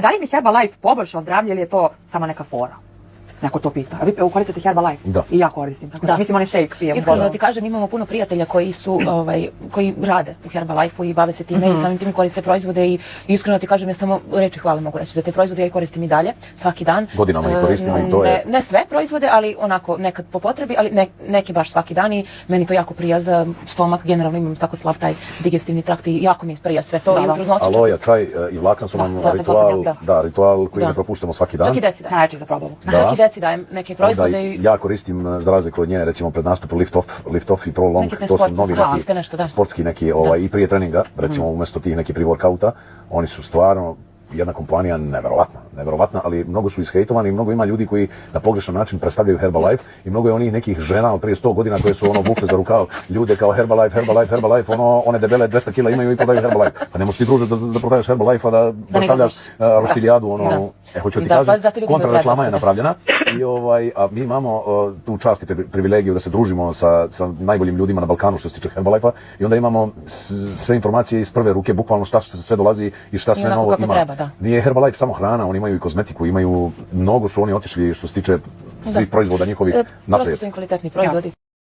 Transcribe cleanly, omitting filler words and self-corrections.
Da li mi Herbalife poboljšao zdravlje ili je to samo neka fora? Neko to pita. A vi koristite Herbalife? Da. I ja koristim. Tako da. Mislim, on je shake pijem. Iskreno da ti kažem, imamo puno prijatelja koji rade u Herbalifeu i bave se time i samim tim koriste proizvode i iskreno da ti kažem, ja samo reči hvala mogu reći za te proizvode, ja ih koristim i dalje, svaki dan. Godinama ih koristimo i to je... Ne sve proizvode, ali onako nekad po potrebi, ali neke baš svaki dan i meni to jako prija za stomak, generalno imam tako slab taj digestivni trakt i jako mi prija sve to i u trudnoći. Aloja, čaj i vlakna su nam ritual koji ne propuštamo svaki dan. Čak i deci dajem. Najjači za probavu. Čak i deci dajem neke proizvode i... Ja koristim za razliku od nje, recimo pred nastupu Lift Off i Pro Long, to su novi neki sportski neki i prije treninga, recimo umjesto tih neki pre-workouta, oni su stvarno jedna kompanija neverovatna, ali mnogo su ishejtovani i mnogo ima ljudi koji na pogrešan način predstavljaju Herbalife i mnogo je onih nekih žena od prije 100 godina koje su vukle za rukav ljude kao Herbalife, one debele 200 kila imaju i prodaju Herbalife. Pa ne možeš ti druže da prodaješ Herbalife, a da predstavljaš roštiljadu, hoću ti kažem, kontrareklama je napravljena a mi imamo tu čast i privilegiju da se družimo sa najboljim ljudima na Balkanu što se tiče Herbalife-a i onda imamo sve informacije iz prve ruke, bukvalno šta se sve dolazi i šta sve novo ima. Nije Herbalife samo hrana, oni imaju i kozmetiku, mnogo su oni otišli što se tiče svih proizvoda njihovih naprijed. Prosto su im kvalitetni proizvodi.